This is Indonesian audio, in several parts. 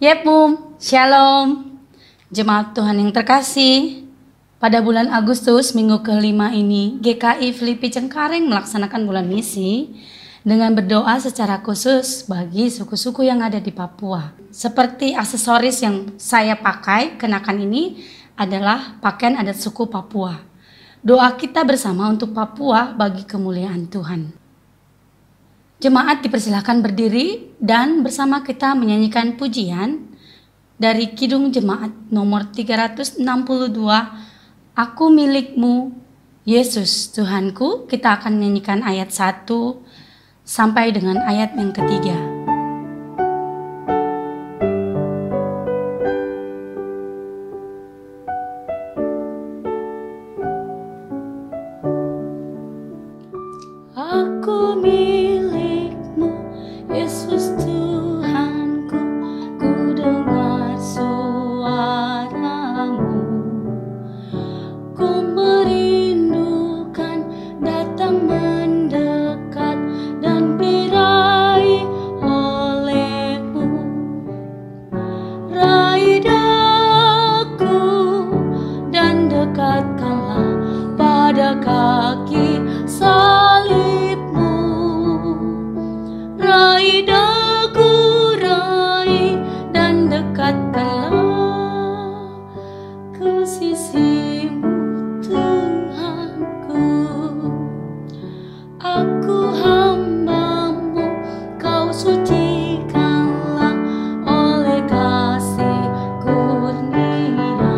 Yepmum, Shalom. Jemaat Tuhan yang terkasih, pada bulan Agustus minggu kelima ini GKI Filipi Cengkareng melaksanakan bulan misi dengan berdoa secara khusus bagi suku-suku yang ada di Papua. Seperti aksesoris yang saya pakai, kenakan ini adalah pakaian adat suku Papua. Doa kita bersama untuk Papua bagi kemuliaan Tuhan. Jemaat dipersilakan berdiri dan bersama kita menyanyikan pujian dari Kidung Jemaat nomor 362, Aku milikmu, Yesus Tuhanku. Kita akan menyanyikan ayat 1 sampai dengan ayat yang ketiga. Aku milikmu, Yesus Tuhanku, ku dengar suaramu, ku merindukan datang mendekat dan diraih olehmu. Raih daku dan dekatkanlah pada kaki salibmu. Raih daku, raih dan dekatkanlah ke sisimu Tuhanku. Aku hambamu, kau sucikanlah oleh kasih kurnia,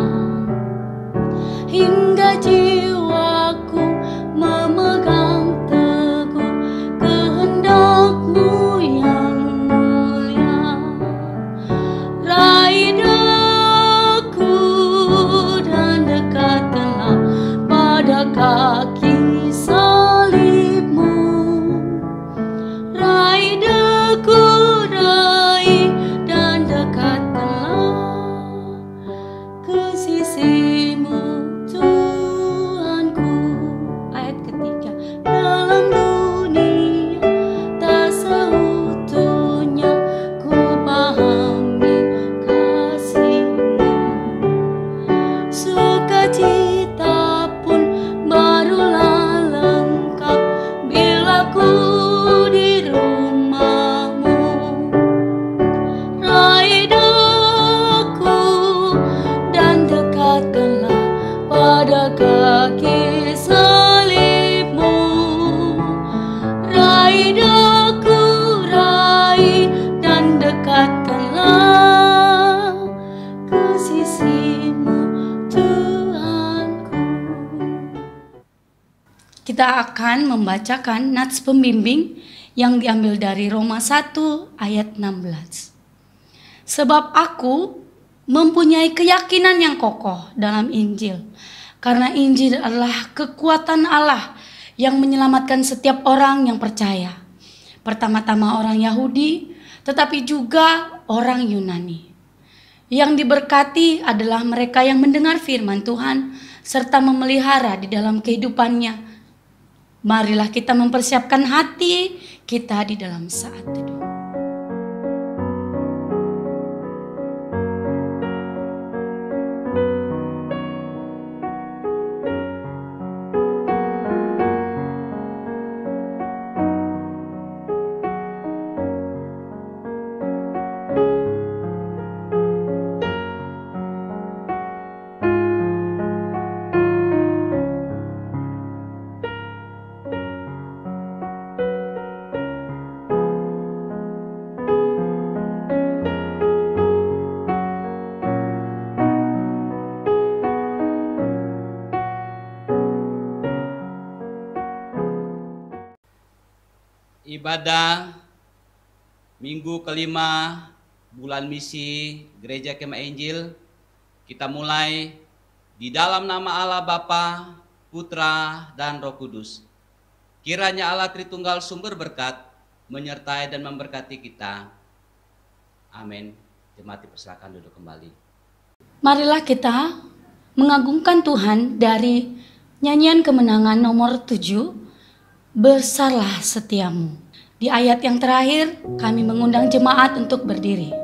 hingga jiwaku memegang teguh kehendak-Mu yang mulia. Raih daku dan dekatkanlah pada kaki salib-Mu. Raih daku, raih dan dekatkanlah ke sisimu Tuhanku. Ayat ketiga. Dalam dunia tak seutuhnya ku pahami kasih-Mu, sukacita pun barulah lengkap bila ku di rumah-Mu. Raih daku dan dekatkanlah pada kaki salib-Mu. Raih daku, raih dan dekatkanlah ke sisimu Tuhanku. Kita akan membacakan nats pembimbing yang diambil dari Roma 1 ayat 16. Sebab aku mempunyai keyakinan yang kokoh dalam Injil, karena Injil adalah kekuatan Allah yang menyelamatkan setiap orang yang percaya. Pertama-tama orang Yahudi, tetapi juga orang Yunani. Yang diberkati adalah mereka yang mendengar firman Tuhan serta memelihara di dalam kehidupannya. Marilah kita mempersiapkan hati kita di dalam saat teduh. Ibadah minggu kelima bulan misi Gereja Kemah Injil, kita mulai di dalam nama Allah Bapa, Putra, dan Roh Kudus. Kiranya Allah Tritunggal sumber berkat menyertai dan memberkati kita. Amin. Jemaat dipersilakan duduk kembali. Marilah kita mengagungkan Tuhan dari nyanyian kemenangan nomor 7, Besarlah Setiamu. Di ayat yang terakhir, kami mengundang jemaat untuk berdiri.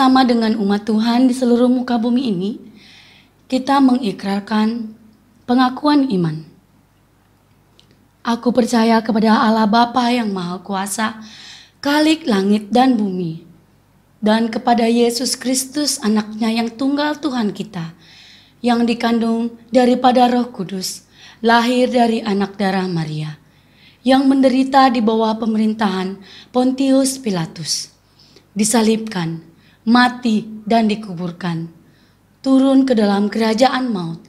bersama dengan umat Tuhan di seluruh muka bumi ini, kita mengikrarkan pengakuan iman. Aku percaya kepada Allah Bapa yang Maha Kuasa, Khalik langit dan bumi, dan kepada Yesus Kristus anaknya yang tunggal Tuhan kita, yang dikandung daripada Roh Kudus, lahir dari anak darah Maria, yang menderita di bawah pemerintahan Pontius Pilatus, disalibkan, mati dan dikuburkan, turun ke dalam kerajaan maut.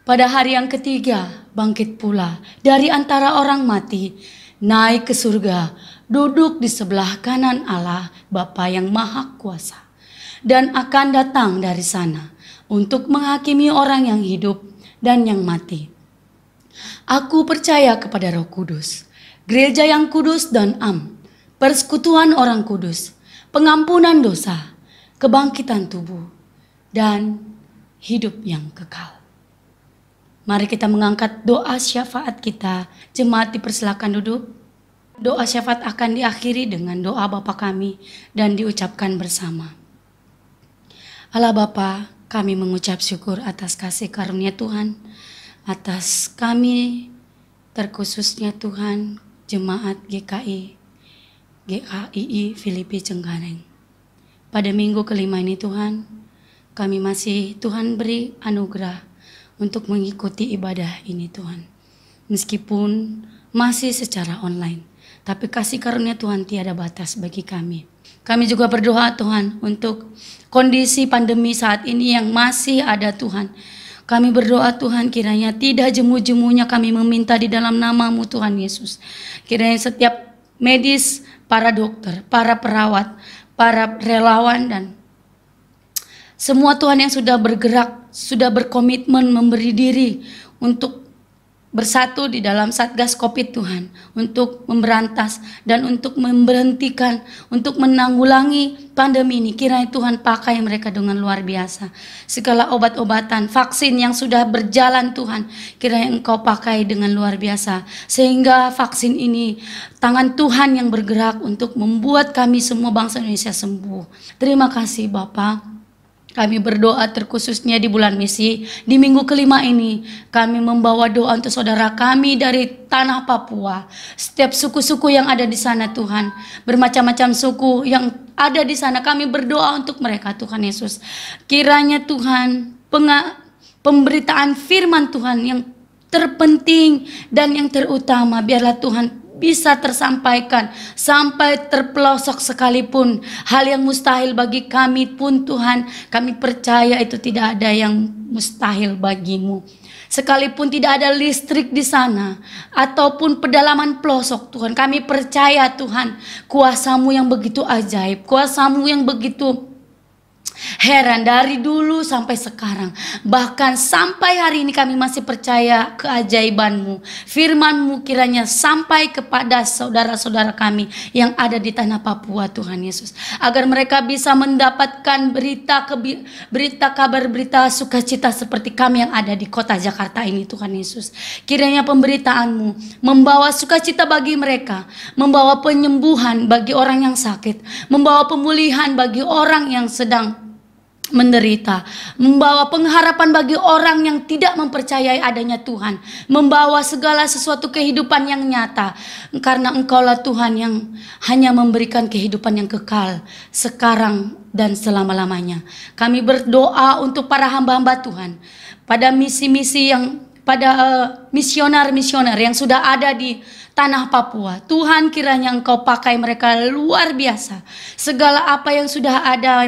Pada hari yang ketiga bangkit pula dari antara orang mati, naik ke surga, duduk di sebelah kanan Allah Bapa yang Maha Kuasa, dan akan datang dari sana untuk menghakimi orang yang hidup dan yang mati. Aku percaya kepada Roh Kudus, gereja yang kudus dan persekutuan orang kudus, pengampunan dosa, kebangkitan tubuh, dan hidup yang kekal. Mari kita mengangkat doa syafaat kita. Jemaat dipersilakan duduk. Doa syafaat akan diakhiri dengan doa Bapa kami dan diucapkan bersama. Allah Bapa, kami mengucap syukur atas kasih karunia Tuhan, atas kami terkhususnya Tuhan, jemaat GKI Filipi Cengkareng. Pada minggu kelima ini Tuhan, kami masih Tuhan beri anugerah untuk mengikuti ibadah ini Tuhan. Meskipun masih secara online, tapi kasih karunia Tuhan tiada batas bagi kami. Kami juga berdoa Tuhan untuk kondisi pandemi saat ini yang masih ada Tuhan. Kami berdoa Tuhan, kiranya tidak jemu-jemunya kami meminta di dalam nama-Mu Tuhan Yesus. Kiranya setiap medis, para dokter, para perawat, para relawan dan semua Tuhan yang sudah bergerak, sudah berkomitmen memberi diri untuk bersatu di dalam Satgas Covid Tuhan, untuk memberantas dan untuk memberhentikan, untuk menanggulangi pandemi ini. Kiranya Tuhan pakai mereka dengan luar biasa. Segala obat-obatan, vaksin yang sudah berjalan Tuhan, kiranya Engkau pakai dengan luar biasa. Sehingga vaksin ini, tangan Tuhan yang bergerak untuk membuat kami semua bangsa Indonesia sembuh. Terima kasih Bapak. Kami berdoa terkhususnya di bulan misi, di minggu kelima ini kami membawa doa untuk saudara kami dari tanah Papua. Setiap suku-suku yang ada di sana Tuhan, bermacam-macam suku yang ada di sana, kami berdoa untuk mereka Tuhan Yesus. Kiranya Tuhan pemberitaan firman Tuhan yang terpenting dan yang terutama, biarlah Tuhan bisa tersampaikan sampai terpelosok sekalipun. Hal yang mustahil bagi kami pun Tuhan, kami percaya itu tidak ada yang mustahil bagimu. Sekalipun tidak ada listrik di sana ataupun pedalaman pelosok Tuhan, kami percaya Tuhan, kuasa-Mu yang begitu ajaib, kuasa-Mu yang begitu heran dari dulu sampai sekarang. Bahkan sampai hari ini kami masih percaya keajaiban-Mu. Firman-Mu kiranya sampai kepada saudara-saudara kami yang ada di tanah Papua Tuhan Yesus. Agar mereka bisa mendapatkan berita kabar berita sukacita seperti kami yang ada di kota Jakarta ini Tuhan Yesus. Kiranya pemberitaan-Mu membawa sukacita bagi mereka, membawa penyembuhan bagi orang yang sakit, membawa pemulihan bagi orang yang sedang menderita, membawa pengharapan bagi orang yang tidak mempercayai adanya Tuhan, membawa segala sesuatu kehidupan yang nyata, karena Engkaulah Tuhan yang hanya memberikan kehidupan yang kekal sekarang dan selama-lamanya. Kami berdoa untuk para hamba-hamba Tuhan, pada misi-misi yang pada misioner-misioner yang sudah ada di tanah Papua. Tuhan, kiranya Engkau pakai mereka luar biasa. Segala apa yang sudah ada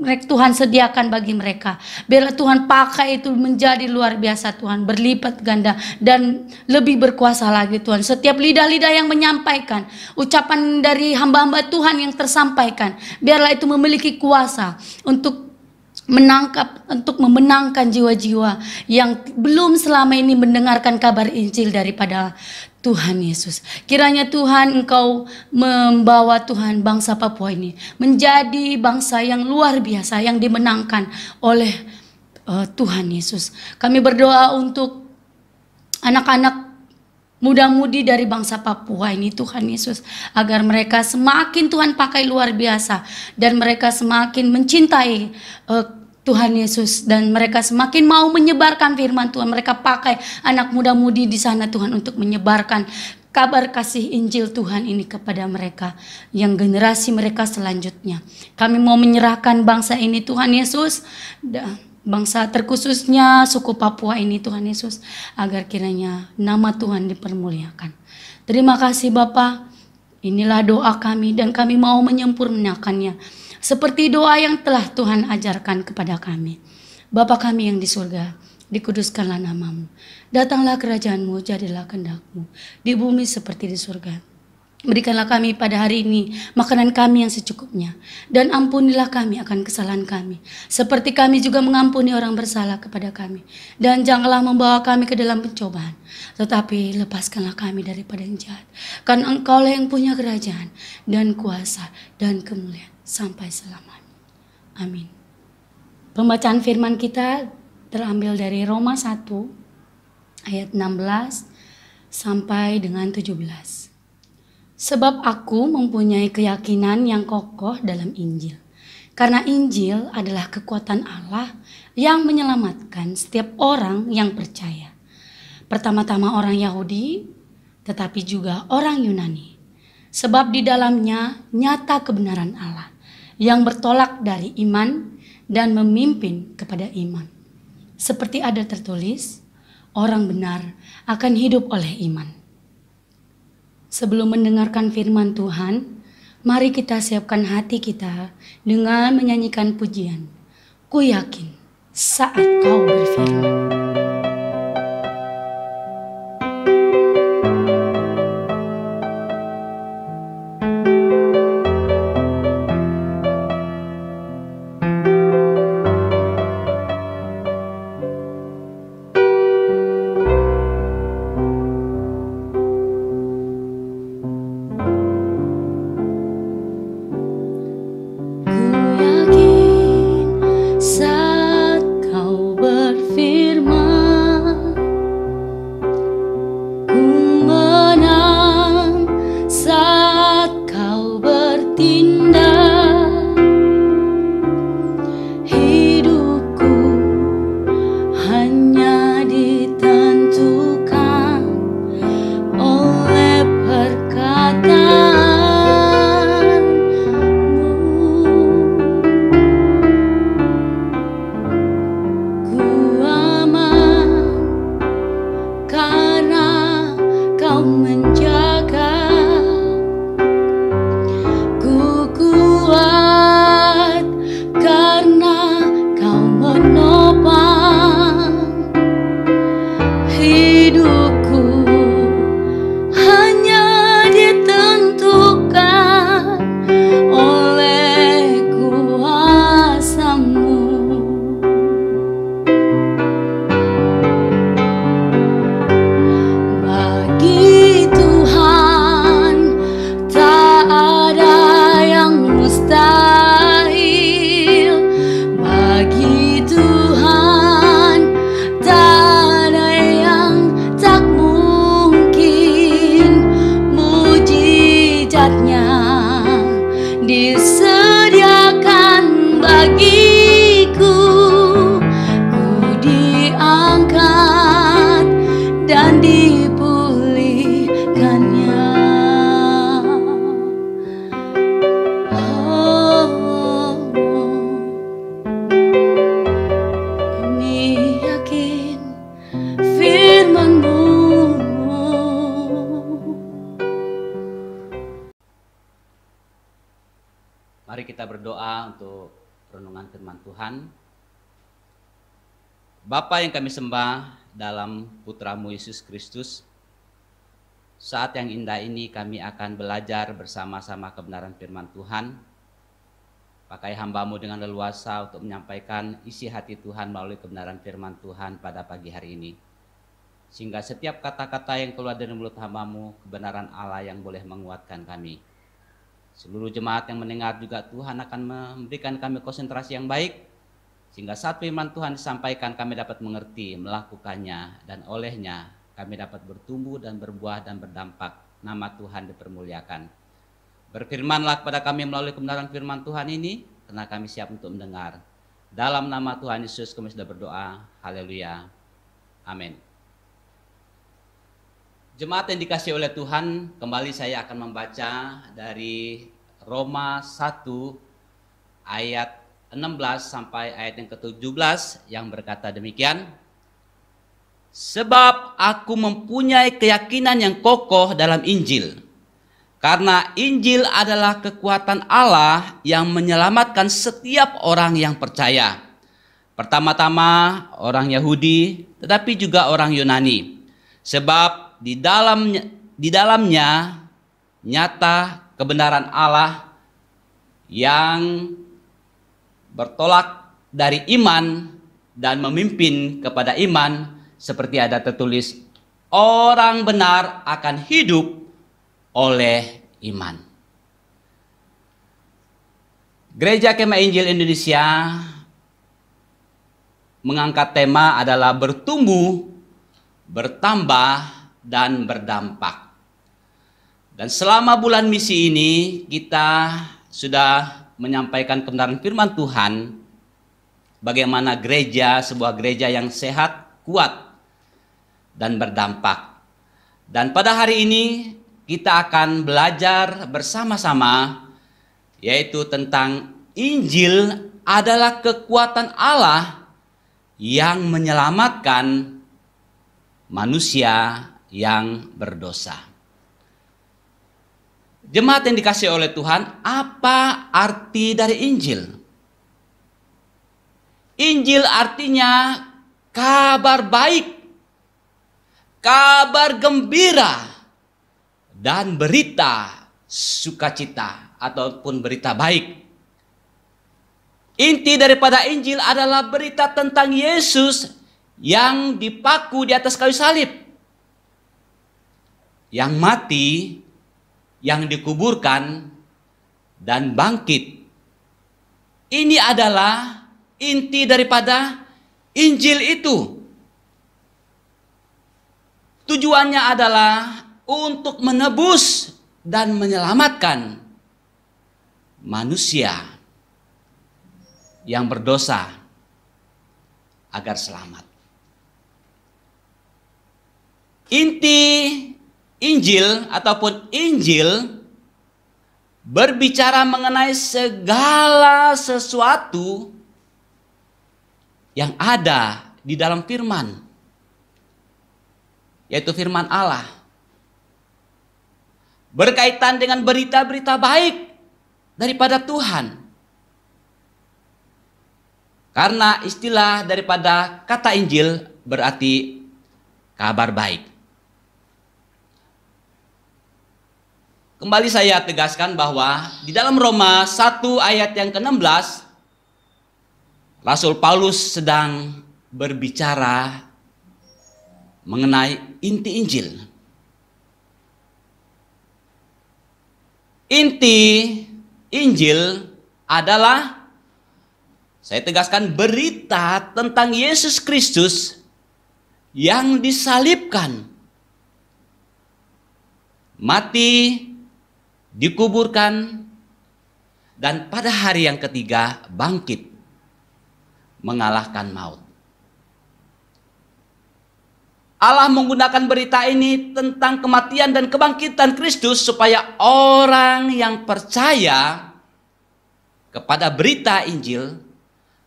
Tuhan sediakan bagi mereka, biarlah Tuhan pakai itu menjadi luar biasa Tuhan, berlipat ganda dan lebih berkuasa lagi Tuhan. Setiap lidah-lidah yang menyampaikan ucapan dari hamba-hamba Tuhan yang tersampaikan, biarlah itu memiliki kuasa untuk memenangkan jiwa-jiwa yang belum selama ini mendengarkan kabar Injil daripada Tuhan Yesus. Kiranya Tuhan Engkau membawa Tuhan bangsa Papua ini menjadi bangsa yang luar biasa, yang dimenangkan oleh Tuhan Yesus. Kami berdoa untuk anak-anak muda-mudi dari bangsa Papua ini Tuhan Yesus, agar mereka semakin Tuhan pakai luar biasa dan mereka semakin mencintai Tuhan Yesus, dan mereka semakin mau menyebarkan firman Tuhan. Mereka pakai anak muda-mudi di sana Tuhan untuk menyebarkan kabar kasih Injil Tuhan ini kepada mereka, yang generasi mereka selanjutnya. Kami mau menyerahkan bangsa ini Tuhan Yesus, bangsa terkhususnya suku Papua ini Tuhan Yesus, agar kiranya nama Tuhan dipermuliakan. Terima kasih Bapa. Inilah doa kami dan kami mau menyempurnakannya seperti doa yang telah Tuhan ajarkan kepada kami. Bapa kami yang di surga, dikuduskanlah namamu. Datanglah kerajaanmu, jadilah kehendak-mu di bumi seperti di surga. Berikanlah kami pada hari ini makanan kami yang secukupnya, dan ampunilah kami akan kesalahan kami, seperti kami juga mengampuni orang bersalah kepada kami. Dan janganlah membawa kami ke dalam pencobaan, tetapi lepaskanlah kami daripada yang jahat. Karena Engkaulah yang punya kerajaan dan kuasa dan kemuliaan sampai selamanya. Amin. Pembacaan firman kita terambil dari Roma 1 ayat 16 sampai dengan 17. Sebab aku mempunyai keyakinan yang kokoh dalam Injil. Karena Injil adalah kekuatan Allah yang menyelamatkan setiap orang yang percaya. Pertama-tama orang Yahudi, tetapi juga orang Yunani. Sebab di dalamnya nyata kebenaran Allah yang bertolak dari iman dan memimpin kepada iman. Seperti ada tertulis, orang benar akan hidup oleh iman. Sebelum mendengarkan firman Tuhan, mari kita siapkan hati kita dengan menyanyikan pujian. Ku yakin saat kau berfirman. Mari kita berdoa untuk renungan firman Tuhan. Bapa yang kami sembah dalam Putra-Mu Yesus Kristus, saat yang indah ini kami akan belajar bersama-sama kebenaran firman Tuhan. Pakai hamba-Mu dengan leluasa untuk menyampaikan isi hati Tuhan melalui kebenaran firman Tuhan pada pagi hari ini. Sehingga setiap kata-kata yang keluar dari mulut hamba-Mu, kebenaran Allah yang boleh menguatkan kami. Seluruh jemaat yang mendengar juga Tuhan akan memberikan kami konsentrasi yang baik, sehingga saat firman Tuhan disampaikan kami dapat mengerti, melakukannya, dan olehnya kami dapat bertumbuh dan berbuah dan berdampak. Nama Tuhan dipermuliakan. Berfirmanlah kepada kami melalui kebenaran firman Tuhan ini, karena kami siap untuk mendengar. Dalam nama Tuhan Yesus kami sudah berdoa. Haleluya. Amin. Jemaat yang dikasihi oleh Tuhan, kembali saya akan membaca dari Roma 1 ayat 16 sampai ayat yang ke-17 yang berkata demikian. Sebab aku mempunyai keyakinan yang kokoh dalam Injil. Karena Injil adalah kekuatan Allah yang menyelamatkan setiap orang yang percaya. Pertama-tama orang Yahudi, tetapi juga orang Yunani. Sebab di dalamnya nyata kebenaran Allah yang bertolak dari iman dan memimpin kepada iman. Seperti ada tertulis, orang benar akan hidup oleh iman. Gereja Kemah Injil Indonesia mengangkat tema adalah bertumbuh, bertambah, dan berdampak. Dan selama bulan misi ini kita sudah menyampaikan kebenaran firman Tuhan, bagaimana gereja, sebuah gereja yang sehat, kuat, dan berdampak. Dan pada hari ini kita akan belajar bersama-sama, yaitu tentang Injil adalah kekuatan Allah yang menyelamatkan manusia yang berdosa. Jemaat yang dikasihi oleh Tuhan, apa arti dari Injil? Injil artinya kabar baik, kabar gembira, dan berita sukacita ataupun berita baik. Inti daripada Injil adalah berita tentang Yesus yang dipaku di atas kayu salib, yang mati, yang dikuburkan, dan bangkit. Ini adalah inti daripada Injil itu. Tujuannya adalah untuk menebus dan menyelamatkan manusia yang berdosa agar selamat. Inti Injil ataupun Injil berbicara mengenai segala sesuatu yang ada di dalam firman, yaitu firman Allah, berkaitan dengan berita-berita baik daripada Tuhan. Karena istilah daripada kata Injil berarti kabar baik. Kembali saya tegaskan bahwa di dalam Roma 1 ayat yang ke-16, Rasul Paulus sedang berbicara mengenai inti Injil. Inti Injil adalah, saya tegaskan, berita tentang Yesus Kristus yang disalibkan, mati, dikuburkan, dan pada hari yang ketiga bangkit, mengalahkan maut. Allah menggunakan berita ini tentang kematian dan kebangkitan Kristus supaya orang yang percaya kepada berita Injil,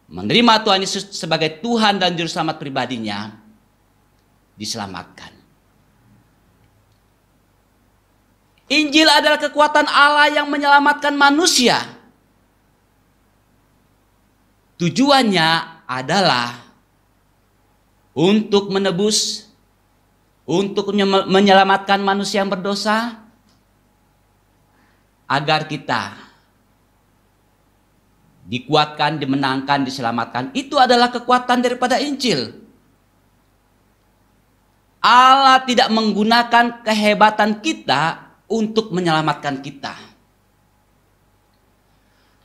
menerima Tuhan Yesus sebagai Tuhan dan Juru Selamat pribadinya, diselamatkan. Injil adalah kekuatan Allah yang menyelamatkan manusia. Tujuannya adalah untuk menebus, untuk menyelamatkan manusia yang berdosa, agar kita dikuatkan, dimenangkan, diselamatkan. Itu adalah kekuatan daripada Injil. Allah tidak menggunakan kehebatan kita untuk menyelamatkan kita.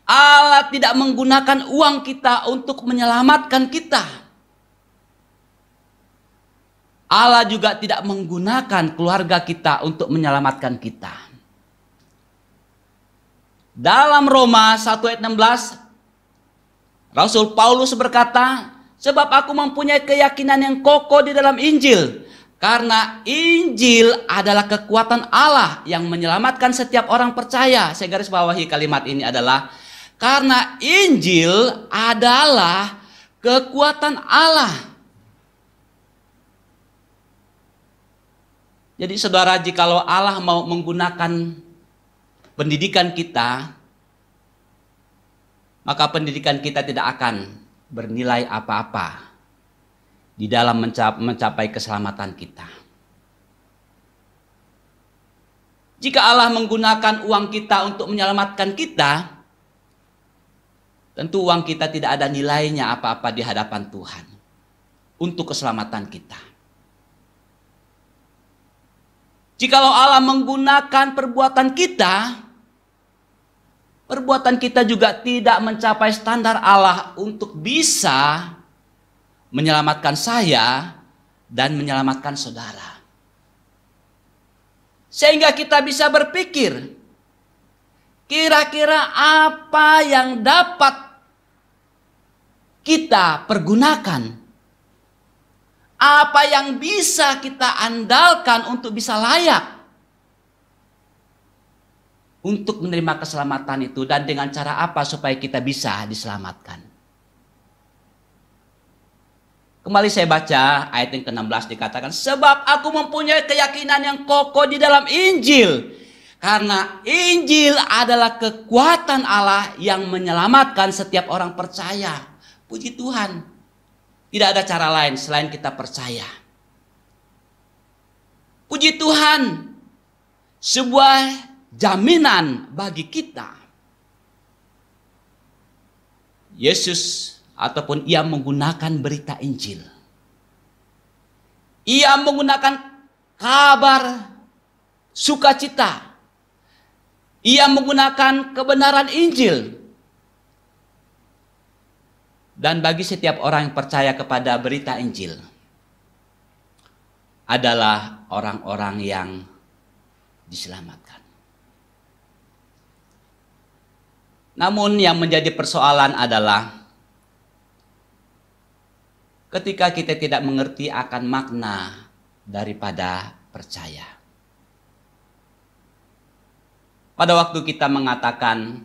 Allah tidak menggunakan uang kita untuk menyelamatkan kita. Allah juga tidak menggunakan keluarga kita untuk menyelamatkan kita. Dalam Roma 1 ayat 16, Rasul Paulus berkata, sebab aku mempunyai keyakinan yang kokoh di dalam Injil. Karena Injil adalah kekuatan Allah yang menyelamatkan setiap orang percaya. Saya garis bawahi kalimat ini adalah, karena Injil adalah kekuatan Allah. Jadi saudara, jikalau Allah mau menggunakan pendidikan kita, maka pendidikan kita tidak akan bernilai apa-apa di dalam mencapai keselamatan kita. Jika Allah menggunakan uang kita untuk menyelamatkan kita, tentu uang kita tidak ada nilainya apa-apa di hadapan Tuhan untuk keselamatan kita. Jikalau Allah menggunakan perbuatan kita juga tidak mencapai standar Allah untuk bisa menyelamatkan saya dan menyelamatkan saudara. Sehingga kita bisa berpikir, kira-kira apa yang dapat kita pergunakan? Apa yang bisa kita andalkan untuk bisa layak untuk menerima keselamatan itu, dan dengan cara apa supaya kita bisa diselamatkan? Kembali saya baca ayat yang ke-16 dikatakan, sebab aku mempunyai keyakinan yang kokoh di dalam Injil. Karena Injil adalah kekuatan Allah yang menyelamatkan setiap orang percaya. Puji Tuhan. Tidak ada cara lain selain kita percaya. Puji Tuhan. Sebuah jaminan bagi kita. Yesus ataupun ia menggunakan berita Injil. Ia menggunakan kabar sukacita. Ia menggunakan kebenaran Injil. Dan bagi setiap orang yang percaya kepada berita Injil adalah orang-orang yang diselamatkan. Namun yang menjadi persoalan adalah ketika kita tidak mengerti akan makna daripada percaya. Pada waktu kita mengatakan,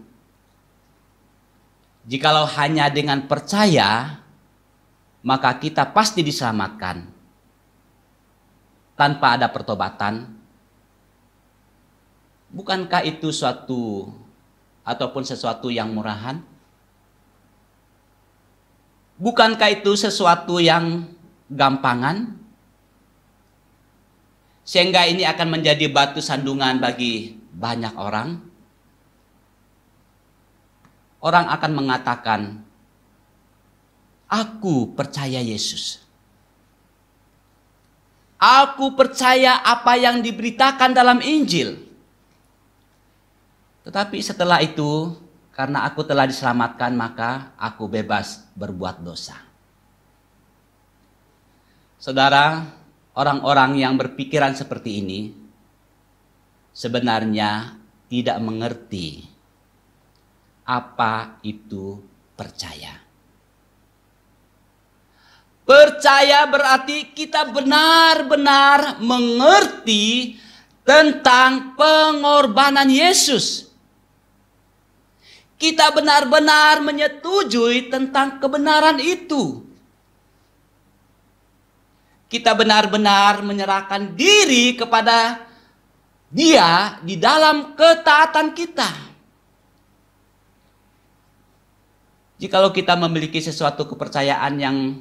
jikalau hanya dengan percaya, maka kita pasti diselamatkan. Tanpa ada pertobatan, bukankah itu suatu ataupun sesuatu yang murahan? Bukankah itu sesuatu yang gampangan? Sehingga ini akan menjadi batu sandungan bagi banyak orang. Orang akan mengatakan, aku percaya Yesus. Aku percaya apa yang diberitakan dalam Injil. Tetapi setelah itu, karena aku telah diselamatkan, maka aku bebas berbuat dosa. Saudara, orang-orang yang berpikiran seperti ini sebenarnya tidak mengerti apa itu percaya. Percaya berarti kita benar-benar mengerti tentang pengorbanan Yesus. Kita benar-benar menyetujui tentang kebenaran itu. Kita benar-benar menyerahkan diri kepada Dia di dalam ketaatan kita. Jikalau kita memiliki sesuatu kepercayaan yang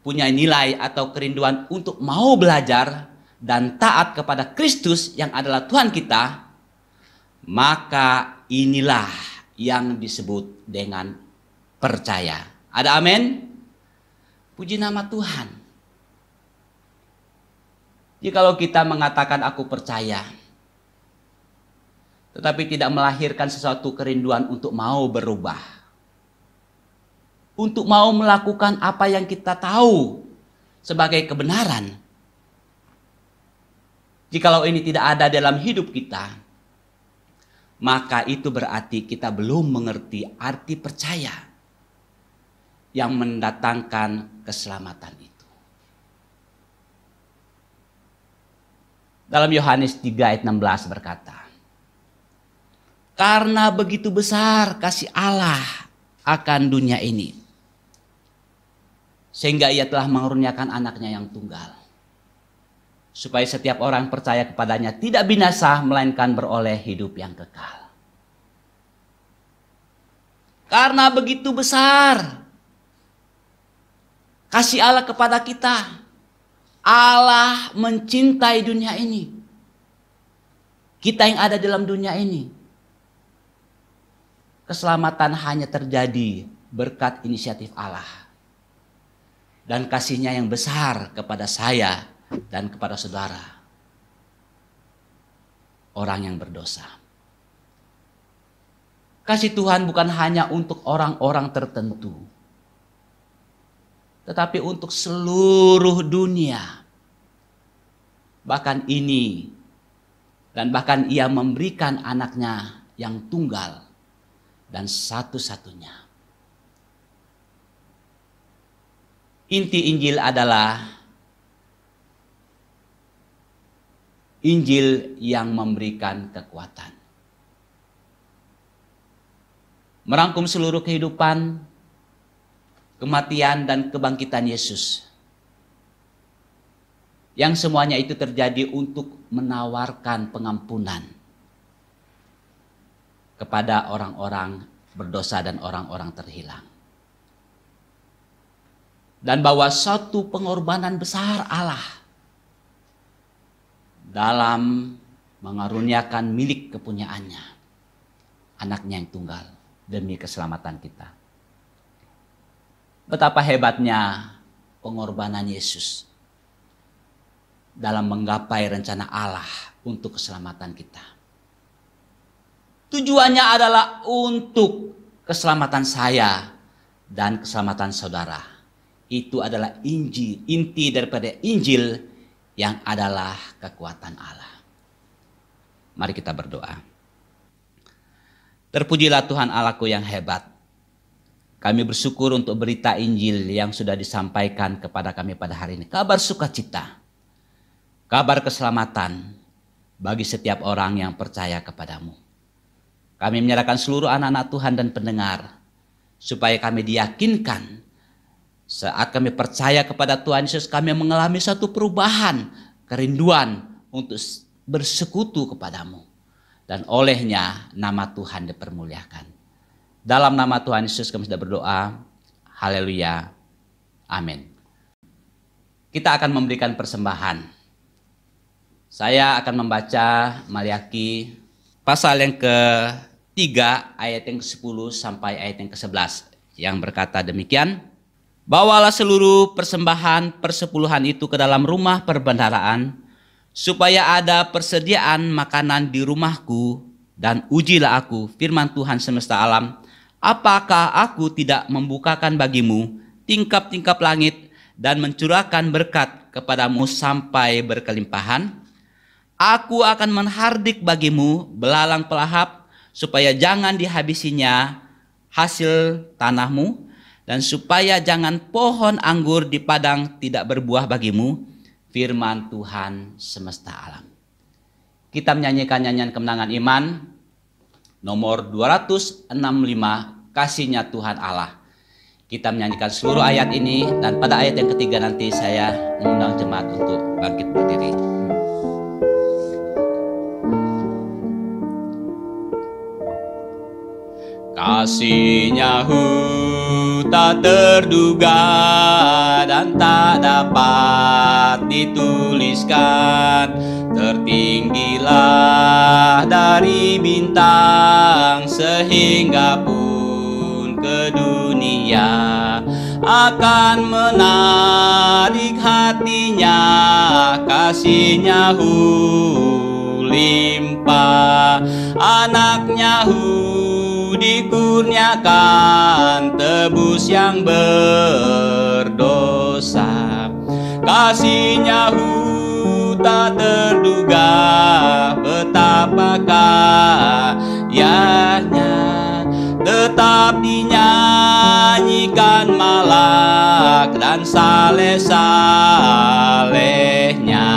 punya nilai atau kerinduan untuk mau belajar dan taat kepada Kristus yang adalah Tuhan kita, maka inilah yang disebut dengan percaya. Ada amin? Puji nama Tuhan. Jikalau kita mengatakan aku percaya, tetapi tidak melahirkan sesuatu kerinduan untuk mau berubah, untuk mau melakukan apa yang kita tahu sebagai kebenaran. Jikalau ini tidak ada dalam hidup kita, maka itu berarti kita belum mengerti arti percaya yang mendatangkan keselamatan itu. Dalam Yohanes 3 ayat 16 berkata, karena begitu besar kasih Allah akan dunia ini, sehingga ia telah mengaruniakan anaknya yang tunggal, supaya setiap orang percaya kepadanya tidak binasa, melainkan beroleh hidup yang kekal. Karena begitu besar kasih Allah kepada kita, Allah mencintai dunia ini. Kita yang ada dalam dunia ini. Keselamatan hanya terjadi berkat inisiatif Allah. Dan kasih-Nya yang besar kepada saya dan kepada saudara, orang yang berdosa. Kasih Tuhan bukan hanya untuk orang-orang tertentu, tetapi untuk seluruh dunia. Bahkan ini, dan bahkan ia memberikan anaknya yang tunggal dan satu-satunya. Inti Injil adalah Injil yang memberikan kekuatan. Merangkum seluruh kehidupan, kematian dan kebangkitan Yesus. Yang semuanya itu terjadi untuk menawarkan pengampunan kepada orang-orang berdosa dan orang-orang terhilang. Dan bahwa suatu pengorbanan besar Allah dalam mengaruniakan milik kepunyaannya, anaknya yang tunggal, demi keselamatan kita. Betapa hebatnya pengorbanan Yesus dalam menggapai rencana Allah untuk keselamatan kita. Tujuannya adalah untuk keselamatan saya dan keselamatan saudara. Itu adalah Injil, inti daripada Injil yang adalah kekuatan Allah. Mari kita berdoa. Terpujilah Tuhan Allahku yang hebat. Kami bersyukur untuk berita Injil yang sudah disampaikan kepada kami pada hari ini. Kabar sukacita, kabar keselamatan bagi setiap orang yang percaya kepadamu. Kami menyerahkan seluruh anak-anak Tuhan dan pendengar, supaya kami diyakinkan saat kami percaya kepada Tuhan Yesus, kami mengalami satu perubahan, kerinduan untuk bersekutu kepadamu. Dan olehnya nama Tuhan dipermuliakan. Dalam nama Tuhan Yesus kami sudah berdoa. Haleluya. Amin. Kita akan memberikan persembahan. Saya akan membaca Maliaki pasal yang ke-3 ayat yang ke-10 sampai ayat yang ke-11 yang berkata demikian. Bawalah seluruh persembahan persepuluhan itu ke dalam rumah perbendaharaan, supaya ada persediaan makanan di rumahku, dan ujilah aku, firman Tuhan semesta alam, apakah aku tidak membukakan bagimu tingkap-tingkap langit dan mencurahkan berkat kepadamu sampai berkelimpahan? Aku akan menghardik bagimu belalang pelahap, supaya jangan dihabisinya hasil tanahmu, dan supaya jangan pohon anggur di padang tidak berbuah bagimu, firman Tuhan semesta alam. Kita menyanyikan nyanyian kemenangan iman nomor 265, kasihnya Tuhan Allah. Kita menyanyikan seluruh ayat ini, dan pada ayat yang ketiga nanti saya mengundang jemaat untuk bangkit berdiri. Kasih-Nya tak terduga dan tak dapat dituliskan, tertinggilah dari bintang, sehingga pun ke dunia akan menarik hatinya. Kasih-Nya limpah, anaknya dikurniakan tebus yang berdosa. kasihnya tak terduga, betapa kayanya, tetap dinyanyikan malak dan saleh-salehnya.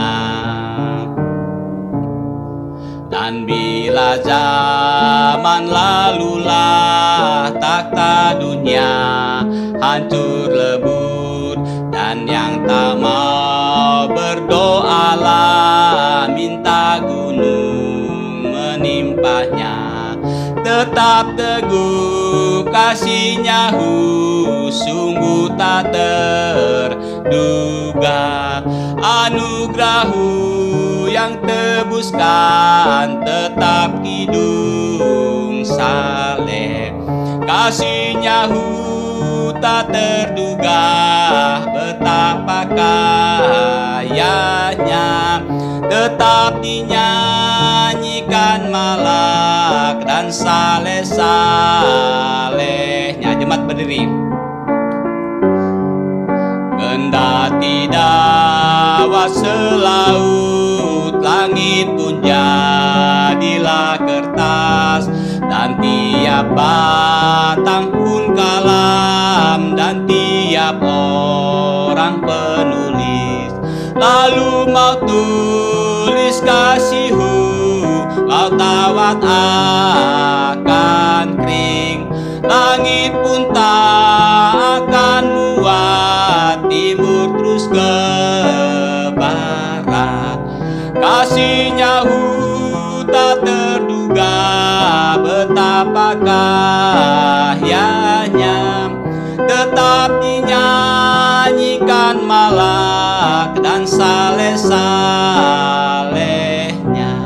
Dan bila zaman lalulah takhta dunia hancur lebur, dan yang tak mau berdoalah minta gunung menimpanya, tetap teguh kasihnya sungguh tak terduga. Anugerah yang tebuskan tetap kidung saleh, kasihnya tak terduga, betapa kayanya, tetap dinyanyikan malak dan saleh-salehnya. Jemaat berdiri. Kendati dawa selaut, langit pun jadilah kertas, dan tiap batang pun kalam, dan tiap orang penulis. Lalu mau tulis kasihmu, laut tawat akan kering, langit pun tak akan muat, timur terus ke barat. Kasihnya tak terduga, betapa kayanya, tetap dinyanyikan malak dan saleh-salehnya,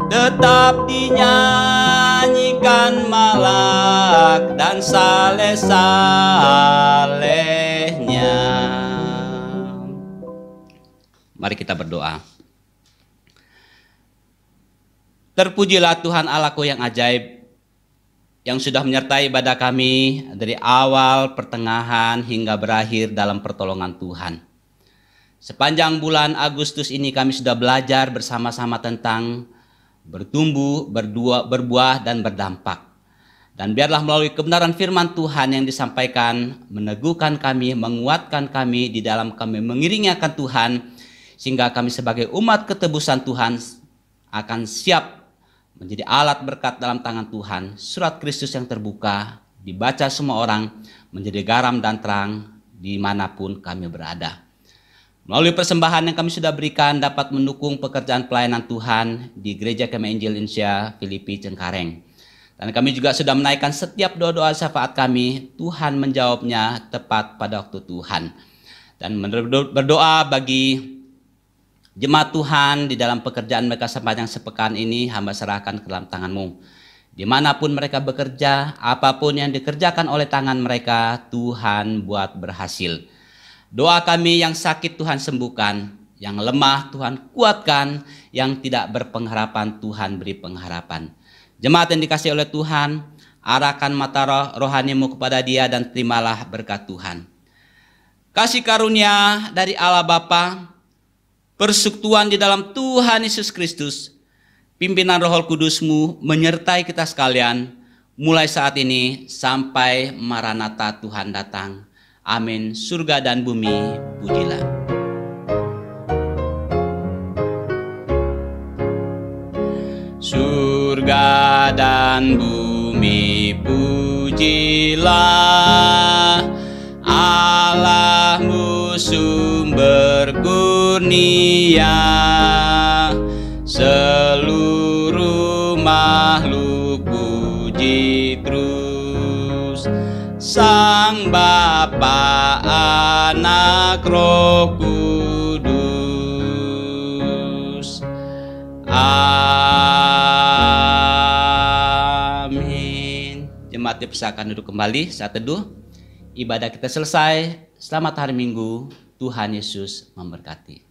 tetap dinyanyikan malak dan saleh-salehnya. Mari kita berdoa. Terpujilah Tuhan Allahku yang ajaib, yang sudah menyertai ibadah kami dari awal, pertengahan, hingga berakhir dalam pertolongan Tuhan. Sepanjang bulan Agustus ini kami sudah belajar bersama-sama tentang bertumbuh, berbuah, dan berdampak. Dan biarlah melalui kebenaran firman Tuhan yang disampaikan, meneguhkan kami, menguatkan kami di dalam kami mengiringi akan Tuhan, sehingga kami sebagai umat ketebusan Tuhan akan siap menjadi alat berkat dalam tangan Tuhan. Surat Kristus yang terbuka, dibaca semua orang, menjadi garam dan terang dimanapun kami berada. Melalui persembahan yang kami sudah berikan dapat mendukung pekerjaan pelayanan Tuhan di Gereja Kemah Injil Indonesia Filipi Cengkareng. Dan kami juga sudah menaikkan setiap doa-doa syafaat kami, Tuhan menjawabnya tepat pada waktu Tuhan. Dan berdoa bagi jemaat Tuhan di dalam pekerjaan mereka sepanjang sepekan ini, hamba serahkan ke dalam tangan-Mu. Dimanapun mereka bekerja, apapun yang dikerjakan oleh tangan mereka, Tuhan buat berhasil. Doa kami yang sakit Tuhan sembuhkan, yang lemah Tuhan kuatkan, yang tidak berpengharapan Tuhan beri pengharapan. Jemaat yang dikasihi oleh Tuhan, arahkan mata rohani-Mu kepada dia dan terimalah berkat Tuhan. Kasih karunia dari Allah Bapa, persekutuan di dalam Tuhan Yesus Kristus, pimpinan Roh Kudus-Mu menyertai kita sekalian, mulai saat ini sampai Maranatha Tuhan datang. Amin. Surga dan bumi, pujilah. Surga dan bumi, pujilah Allah-Mu sumber kurnia, seluruh makhluk puji terus Sang Bapa, Anak, Roh Kudus. Amin. Jemaat dipersilakan duduk kembali saat teduh. Ibadah kita selesai. Selamat hari Minggu. Tuhan Yesus memberkati.